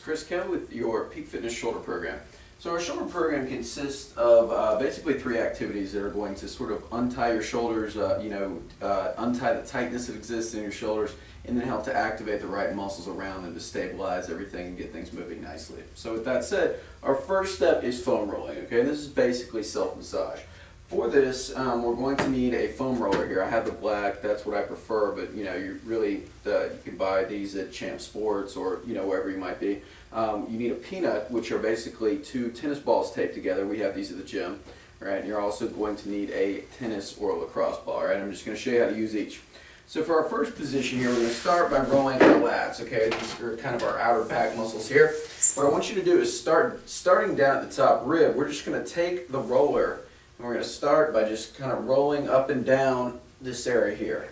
Chris Kell with your Peak Fitness Shoulder Program. So our shoulder program consists of basically 3 activities that are going to sort of untie your shoulders, untie the tightness that exists in your shoulders, and then help to activate the right muscles around them to stabilize everything and get things moving nicely. So with that said, our first step is foam rolling. Okay, this is basically self-massage. For this, we're going to need a foam roller here. I have the black, that's what I prefer, but you really, you can buy these at Champ Sports or wherever you might be. You need a peanut, which are basically 2 tennis balls taped together. We have these at the gym. Right? And you're also going to need a tennis or lacrosse ball. Right? I'm just going to show you how to use each. So for our first position here, we're going to start by rolling our lats. Okay, these are kind of our outer back muscles here. What I want you to do is starting down at the top rib. We're just going to take the roller. And we're going to start by just kind of rolling up and down this area here.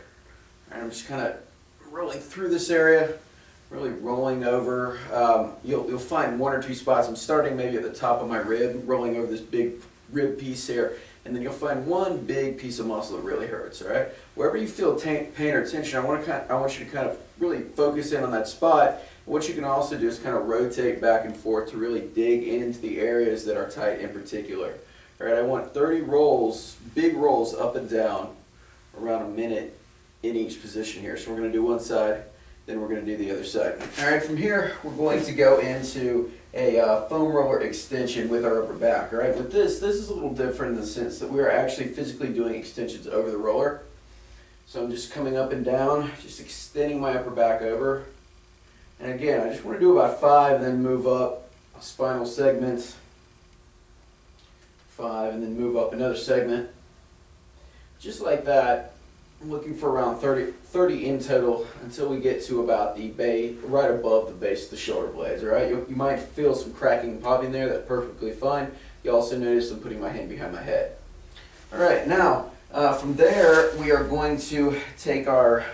And I'm just kind of rolling through this area, really rolling over. You'll find 1 or 2 spots. I'm starting maybe at the top of my rib, rolling over this big rib piece here. And then you'll find 1 big piece of muscle that really hurts, all right? Wherever you feel pain or tension, I want you to kind of really focus in on that spot. What you can also do is kind of rotate back and forth to really dig into the areas that are tight in particular. All right, I want 30 rolls, big rolls up and down, around a minute in each position here. So we're going to do one side, then we're going to do the other side. All right, from here, we're going to go into a foam roller extension with our upper back. All right, with this is a little different in the sense that we are actually physically doing extensions over the roller. So I'm just coming up and down, just extending my upper back over. And again, I just want to do about 5, then move up a spinal segment. 5, and then move up another segment. Just like that. I'm looking for around 30 in total until we get to about the base, right above the base of the shoulder blades. All right, you might feel some cracking and popping there. That's perfectly fine. You also notice I'm putting my hand behind my head. All right, now from there we are going to take our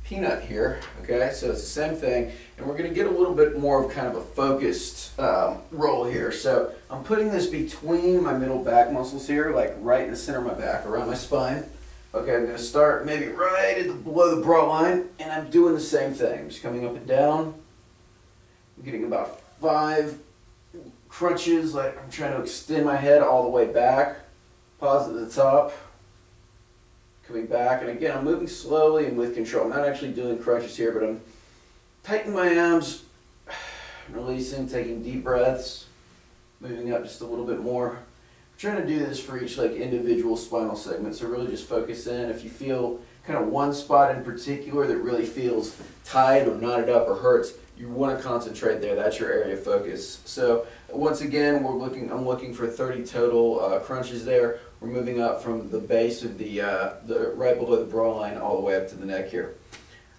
peanut here. Okay, so it's the same thing, and we're going to get a little bit more of kind of a focused roll here. So I'm putting this between my middle back muscles here, like right in the center of my back, around my spine. Okay, I'm going to start maybe right at below the brow line, and I'm doing the same thing. I'm just coming up and down. I'm getting about 5 crunches, like I'm trying to extend my head all the way back. Pause at the top. Coming back, and again, I'm moving slowly and with control. I'm not actually doing crunches here, but I'm tightening my arms, releasing, taking deep breaths, moving up just a little bit more. I'm trying to do this for each individual spinal segment, so really just focus in. If you feel kind of one spot in particular that really feels tight or knotted up or hurts, you want to concentrate there. That's your area of focus. So once again, I'm looking for 30 total crunches there. We're moving up from the base of the right below the brow line all the way up to the neck here.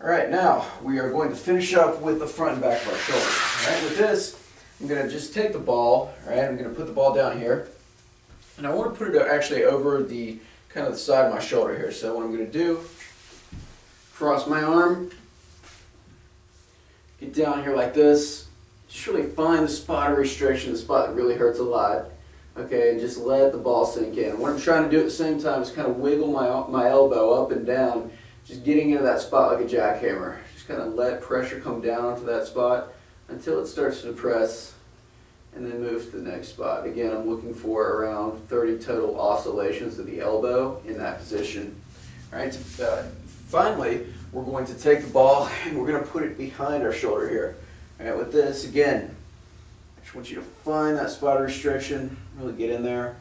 All right, now we are going to finish up with the front and back of our shoulders. All right, with this, I'm going to just take the ball. All right, I'm going to put the ball down here, and I want to put it actually over the kind of the side of my shoulder here. So what I'm going to do, cross my arm, get down here like this. Just really find the spot of restriction, the spot that really hurts a lot. Okay, and just let the ball sink in. What I'm trying to do at the same time is kind of wiggle my elbow up and down, just getting into that spot like a jackhammer. Just kind of let pressure come down onto that spot until it starts to depress, and then move to the next spot. Again, I'm looking for around 30 total oscillations of the elbow in that position. All right, finally, we're going to take the ball and we're going to put it behind our shoulder here. All right, with this, again, I just want you to find that spot of restriction, really get in there,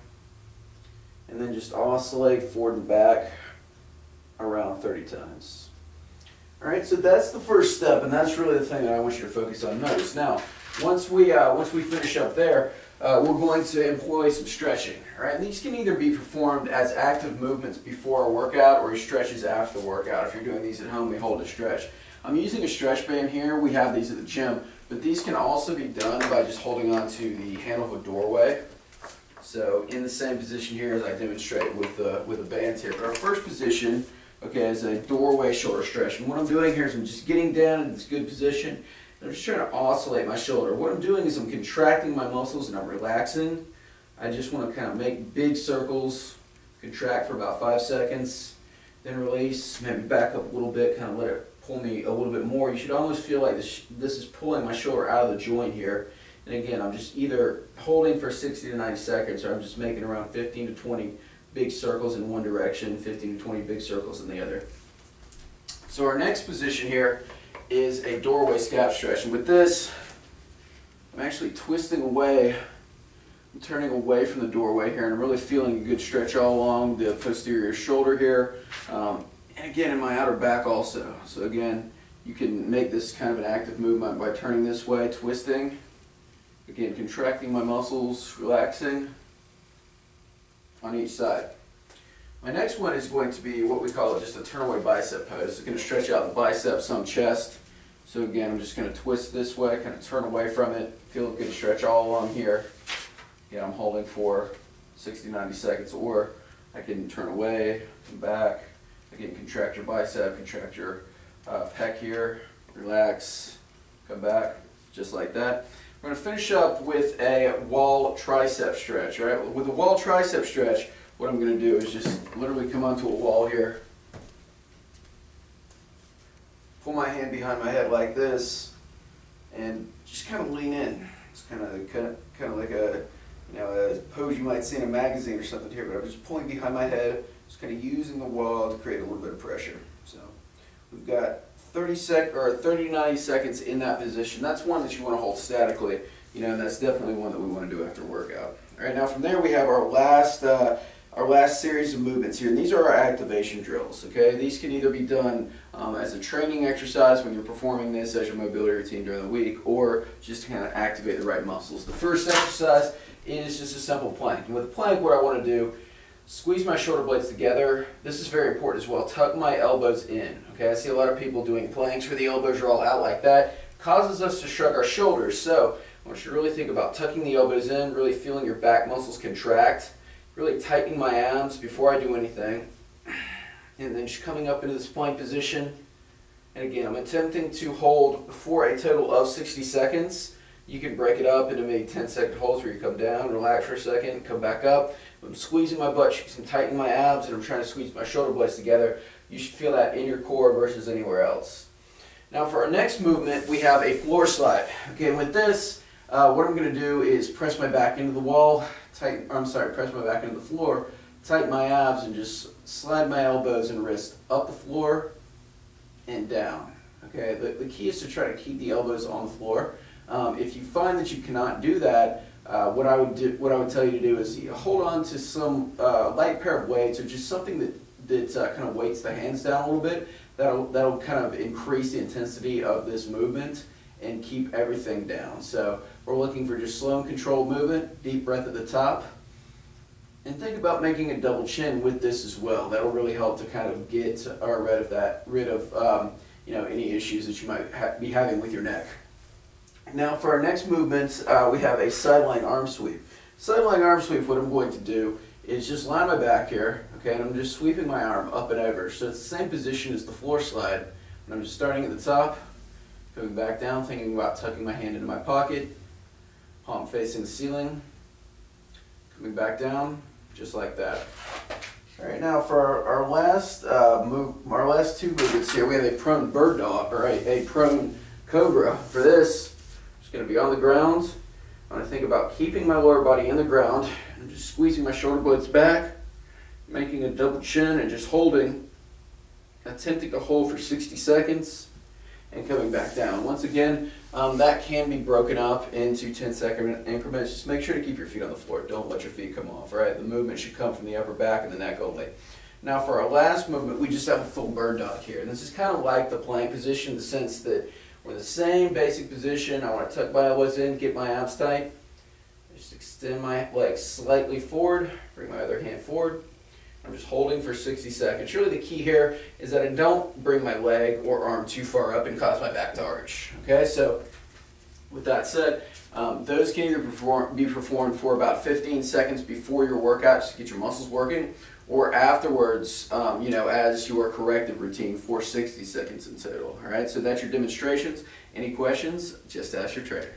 and then just oscillate forward and back around 30 times. All right, so that's the first step, and that's really the thing that I want you to focus on most. Now, once we finish up there, we're going to employ some stretching. All right, and these can either be performed as active movements before a workout or stretches after the workout. If you're doing these at home, we hold a stretch. I'm using a stretch band here. We have these at the gym, but these can also be done by just holding on to the handle of a doorway. So in the same position here as I demonstrate with the bands here. But our first position, okay, is a doorway shoulder stretch. And what I'm doing here is I'm just getting down in this good position. And I'm just trying to oscillate my shoulder. What I'm doing is I'm contracting my muscles and I'm relaxing. I just want to kind of make big circles, contract for about 5 seconds, then release, maybe back up a little bit, kind of let it pull me a little bit more. You should almost feel like this is pulling my shoulder out of the joint here. And again, I'm just either holding for 60 to 90 seconds, or I'm just making around 15 to 20 big circles in one direction, 15 to 20 big circles in the other. So our next position here is a doorway scap stretch. And with this, I'm actually twisting away, I'm turning away from the doorway here, and I'm really feeling a good stretch all along the posterior shoulder here. And again, in my outer back also. So again, you can make this kind of an active movement by turning this way, twisting. Again, contracting my muscles, relaxing on each side. My next one is going to be what we call just a turnaway bicep pose. It's going to stretch out the biceps, some chest. So again, I'm just going to twist this way, kind of turn away from it, feel a good stretch all along here. Again, I'm holding for 60, 90 seconds, or I can turn away, come back. Again, contract your bicep, contract your pec here, relax, come back, just like that. We're going to finish up with a wall tricep stretch, right? With a wall tricep stretch, what I'm going to do is just literally come onto a wall here, pull my hand behind my head like this, and just kind of lean in. It's kind of like a, you know, a pose you might see in a magazine or something here, but I'm just pulling behind my head, just kind of using the wall to create a little bit of pressure. So we've got 30 to 90 seconds in that position. That's one that you want to hold statically, you know, and that's definitely one that we want to do after a workout. All right, now from there we have our last series of movements here, and these are our activation drills. Okay, these can either be done as a training exercise when you're performing this as your mobility routine during the week, or just to kind of activate the right muscles. The first exercise is just a simple plank. And with the plank, what I want to do, squeeze my shoulder blades together. This is very important as well. Tuck my elbows in. Okay, I see a lot of people doing planks where the elbows are all out like that. Causes us to shrug our shoulders. So I want you to really think about tucking the elbows in, really feeling your back muscles contract, really tightening my abs before I do anything, and then just coming up into this plank position. And again, I'm attempting to hold for a total of 60 seconds. You can break it up into maybe 10-second holds where you come down, relax for a second, come back up. I'm squeezing my butt cheeks and tightening my abs, and I'm trying to squeeze my shoulder blades together. You should feel that in your core versus anywhere else. Now for our next movement, we have a floor slide. Okay, with this, what I'm going to do is press my back into the wall, press my back into the floor, tighten my abs, and just slide my elbows and wrists up the floor and down. Okay, the key is to try to keep the elbows on the floor. If you find that you cannot do that, what I would tell you to do is hold on to some light pair of weights, or just something that kind of weights the hands down a little bit. That'll kind of increase the intensity of this movement and keep everything down. So we're looking for just slow and controlled movement, deep breath at the top, and think about making a double chin with this as well. That'll really help to kind of get rid of you know, any issues that you might be having with your neck. Now for our next movement, we have a sideline arm sweep. Sideline arm sweep, what I'm going to do is just lie my back here, okay, and I'm just sweeping my arm up and over. So it's the same position as the floor slide, and I'm just starting at the top, coming back down, thinking about tucking my hand into my pocket, palm facing the ceiling, coming back down, just like that. All right, now for our last two movements here, we have a prone bird dog, or a prone cobra. For this, I'm just going to be on the ground. I want to think about keeping my lower body in the ground and just squeezing my shoulder blades back, making a double chin, and just holding, attempting to hold for 60 seconds and coming back down. Once again, that can be broken up into 10-second increments. Just make sure to keep your feet on the floor. Don't let your feet come off, right? The movement should come from the upper back and the neck only. Now for our last movement, we just have a full bird dog here. And this is kind of like the plank position in the sense that we're in the same basic position. I want to tuck my elbows in, get my abs tight. Just extend my legs slightly forward, bring my other hand forward. I'm just holding for 60 seconds. Really the key here is that I don't bring my leg or arm too far up and cause my back to arch. Okay, so with that said, those can either be performed for about 15 seconds before your workout just to get your muscles working, or afterwards, you know, as your corrective routine for 60 seconds in total. All right, so that's your demonstrations. Any questions? Just ask your trainer.